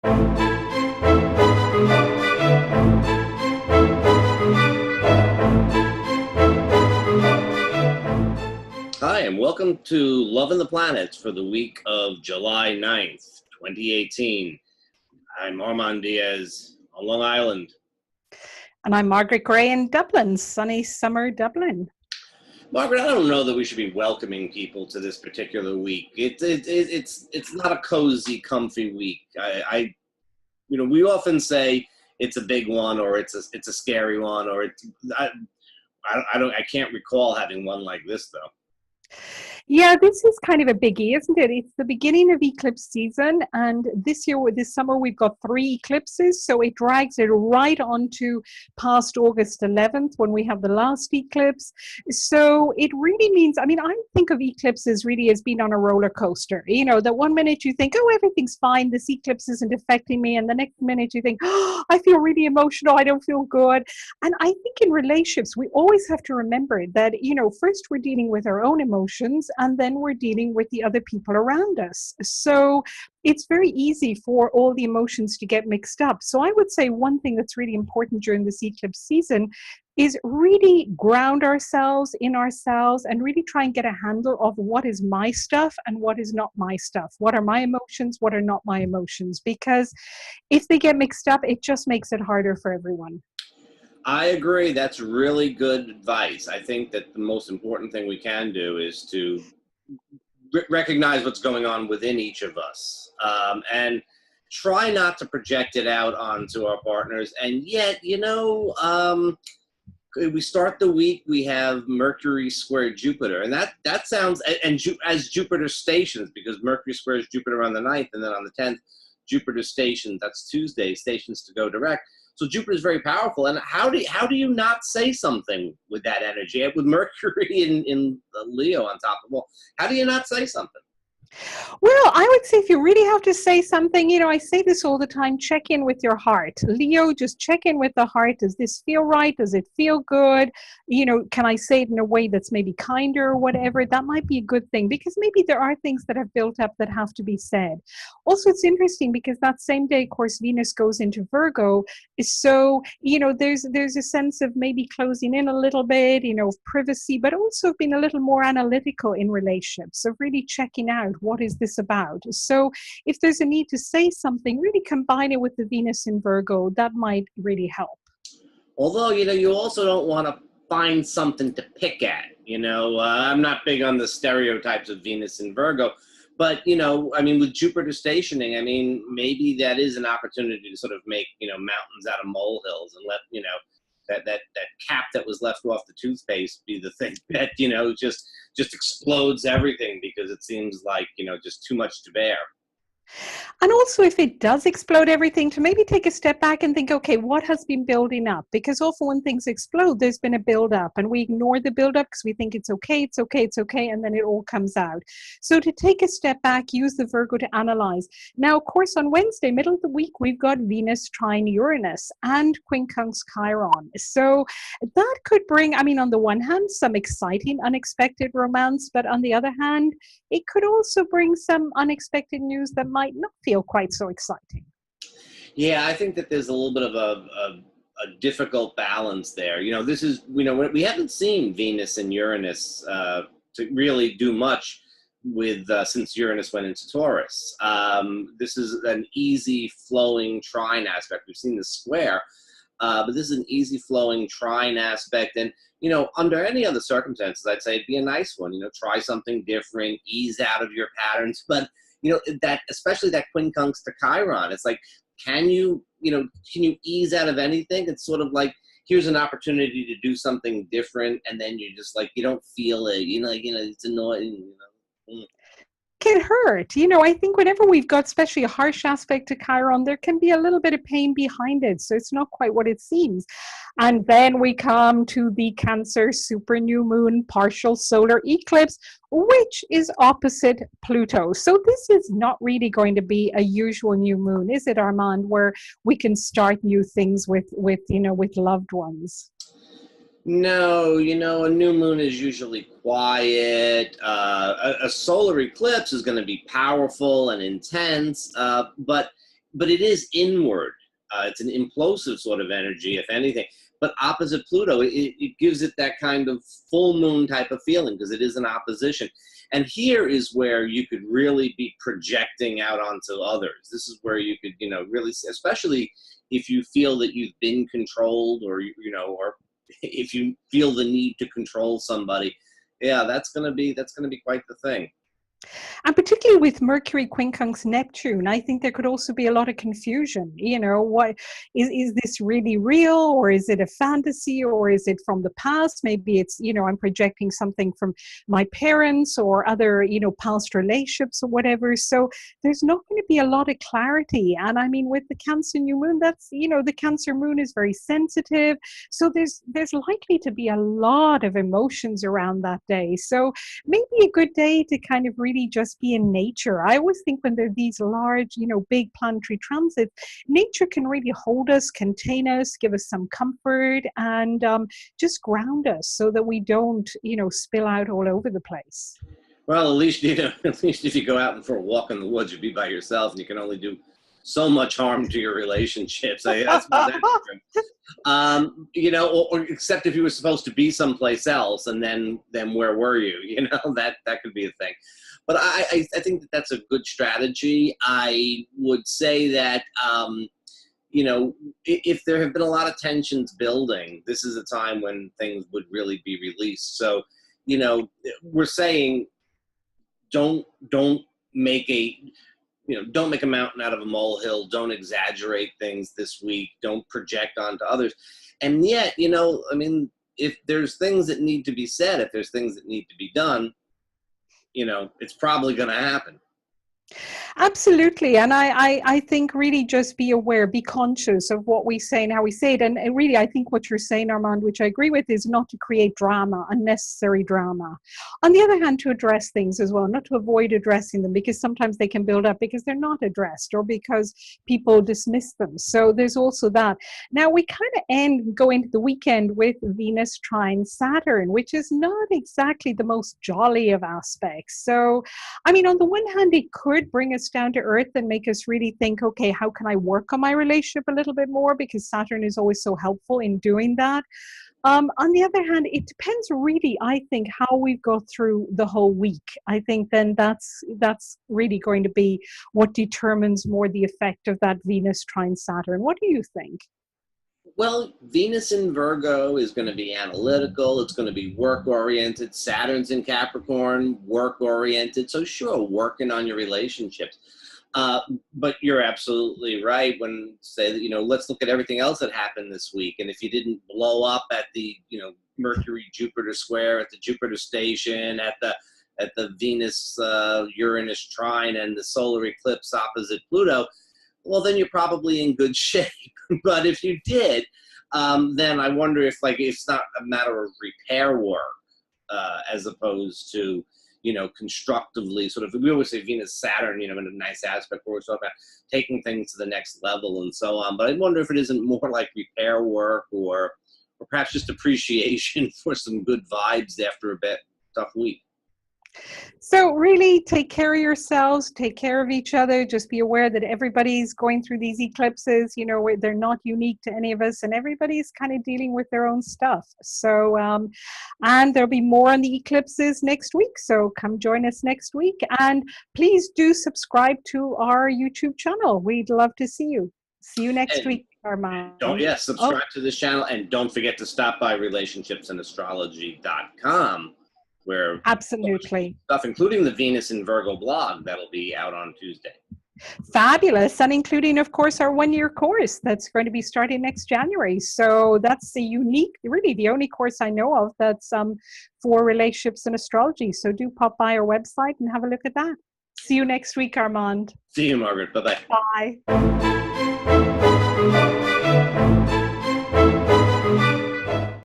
Hi, and welcome to Loving the Planets for the week of July 9th, 2018. I'm Armand Diaz on Long Island. And I'm Margaret Gray in Dublin, sunny summer Dublin. Margaret, I don't know that we should be welcoming people to this particular week. It's not a cozy, comfy week. We often say it's a big one, or it's a scary one, or I can't recall having one like this though. Yeah, this is kind of a biggie, isn't it? It's the beginning of eclipse season, and this summer, we've got 3 eclipses, so it drags it right on to past August 11th when we have the last eclipse. So it really means, I think of eclipses really as being on a roller coaster. You know, that one minute you think, oh, everything's fine, this eclipse isn't affecting me, and the next minute you think, oh, I feel really emotional, I don't feel good. And I think in relationships, we always have to remember that, first we're dealing with our own emotions, and then we're dealing with the other people around us. So it's very easy for all the emotions to get mixed up. So I would say one thing that's really important during this eclipse season is really ground ourselves in ourselves and really try and get a handle of what is my stuff and what is not my stuff. What are my emotions? What are not my emotions? Because if they get mixed up, it just makes it harder for everyone. I agree. That's really good advice. I think that the most important thing we can do is to recognize what's going on within each of us, and try not to project it out onto our partners. And yet, we start the week, we have Mercury square Jupiter, and that sounds, as Jupiter stations, because Mercury squares Jupiter on the 9th, and then on the 10th, Jupiter stations, that's Tuesday, stations to go direct. So Jupiter is very powerful, and how do you not say something with that energy, with Mercury in Leo on top of it? Well, how do you not say something? Well, I would say if you really have to say something, I say this all the time, check in with your heart. Leo, just check in with the heart. Does this feel right? Does it feel good? Can I say it in a way that's maybe kinder or whatever? That might be a good thing, because maybe there are things that have built up that have to be said. Also, it's interesting because that same day, of course, Venus goes into Virgo. So, there's a sense of maybe closing in a little bit, of privacy, but also being a little more analytical in relationships. So really checking out, what is this about? So if there's a need to say something, really combine it with the Venus in Virgo. That might really help. Although, you also don't want to find something to pick at. I'm not big on the stereotypes of Venus in Virgo, but, with Jupiter stationing, maybe that is an opportunity to sort of make, mountains out of molehills and let, that cap that was left off the toothpaste be the thing that, just explodes everything, because it seems like, just too much to bear. And also, if it does explode everything, to maybe take a step back and think, okay, what has been building up? Because often when things explode, there's been a build-up, and we ignore the build-up because we think it's okay, and then it all comes out. So to take a step back, use the Virgo to analyze. Now, of course, on Wednesday, middle of the week, we've got Venus trine Uranus and quincunx Chiron. So that could bring, on the one hand, some exciting, unexpected romance, but on the other hand, it could also bring some unexpected news that might not feel quite so exciting. Yeah, I think that there's a little bit of a difficult balance there. This is, we haven't seen Venus and Uranus to really do much with since Uranus went into Taurus. This is an easy flowing trine aspect. We've seen the square, but this is an easy flowing trine aspect. And, under any other circumstances, I'd say it'd be a nice one. Try something different, ease out of your patterns. But, that, especially that quincunx to Chiron, it's like, can you ease out of anything? It's sort of like, here's an opportunity to do something different, and then you're just like, you don't feel it, it's annoying, Can hurt. I think whenever we've got especially a harsh aspect to Chiron, there can be a little bit of pain behind it. So it's not quite what it seems. And then we come to the Cancer super new moon partial solar eclipse, which is opposite Pluto. So this is not really going to be a usual new moon, is it, Armand, where we can start new things with loved ones? No, a new moon is usually quiet. A solar eclipse is going to be powerful and intense, but but it is inward. It's an implosive sort of energy, if anything. But opposite Pluto, it gives it that kind of full moon type of feeling because it is an opposition. And here is where you could really be projecting out onto others. This is where you could, really, especially if you feel that you've been controlled, or or if you feel the need to control somebody. Yeah, that's gonna be quite the thing. And particularly with Mercury quincunx Neptune, I think there could also be a lot of confusion. What is this really real, or is it a fantasy, or is it from the past? Maybe it's, I'm projecting something from my parents or other, past relationships or whatever. So there's not going to be a lot of clarity. And I mean, with the Cancer new moon, that's, the Cancer moon is very sensitive. So there's likely to be a lot of emotions around that day. So maybe a good day to kind of really just be in nature. I always think when there are these large, big planetary transits, nature can really hold us, contain us, give us some comfort, and just ground us so that we don't, spill out all over the place. Well, at least if you go out for a walk in the woods, you'll be by yourself, and you can only do so much harm to your relationships. That's or except if you were supposed to be someplace else, and then where were you? That could be a thing. But I think that that's a good strategy. I would say that, if there have been a lot of tensions building, this is a time when things would really be released. So, we're saying don't make don't make a mountain out of a molehill. Don't exaggerate things this week. Don't project onto others. And yet, if there's things that need to be said, if there's things that need to be done, it's probably going to happen. Absolutely. And I think really just be aware, be conscious of what we say and how we say it. And really, I think what you're saying, Armand, which I agree with, is not to create drama, unnecessary drama. On the other hand, to address things as well, not to avoid addressing them, because sometimes they can build up because they're not addressed or because people dismiss them. So there's also that. Now, we kind of go into the weekend with Venus trine Saturn, which is not exactly the most jolly of aspects. So, I mean, on the one hand, it could bring us down to earth and make us really think, okay, how can I work on my relationship a little bit more? Because Saturn is always so helpful in doing that. On the other hand, it depends really, I think, how we go through the whole week. I think then that's really going to be what determines more the effect of that Venus trine Saturn. What do you think? Well, Venus in Virgo is going to be analytical. It's going to be work-oriented. Saturn's in Capricorn, work-oriented. So sure, working on your relationships. But you're absolutely right when say that, let's look at everything else that happened this week. And if you didn't blow up at the, Mercury-Jupiter square, at the Jupiter station, at the Venus-Uranus trine and the solar eclipse opposite Pluto, well, then you're probably in good shape. But if you did, then I wonder if it's not a matter of repair work as opposed to, constructively sort of, we always say Venus, Saturn, in a nice aspect where we're talking about taking things to the next level and so on. But I wonder if it isn't more like repair work or perhaps just appreciation for some good vibes after a bit tough week. So really take care of yourselves, take care of each other. Just be aware that everybody's going through these eclipses, where they're not unique to any of us, and everybody's kind of dealing with their own stuff. So, and there'll be more on the eclipses next week. So come join us next week. And please do subscribe to our YouTube channel. We'd love to see you. See you next week, Armand. Subscribe to this channel, and don't forget to stop by relationshipsandastrology.com. Where absolutely stuff, including the Venus in Virgo blog, that'll be out on Tuesday. Fabulous. And including, of course, our one-year course that's going to be starting next January. So that's really the only course I know of that's for relationships and astrology. So do pop by our website and have a look at that. See you next week, Armand. See you, Margaret. Bye-bye. Bye.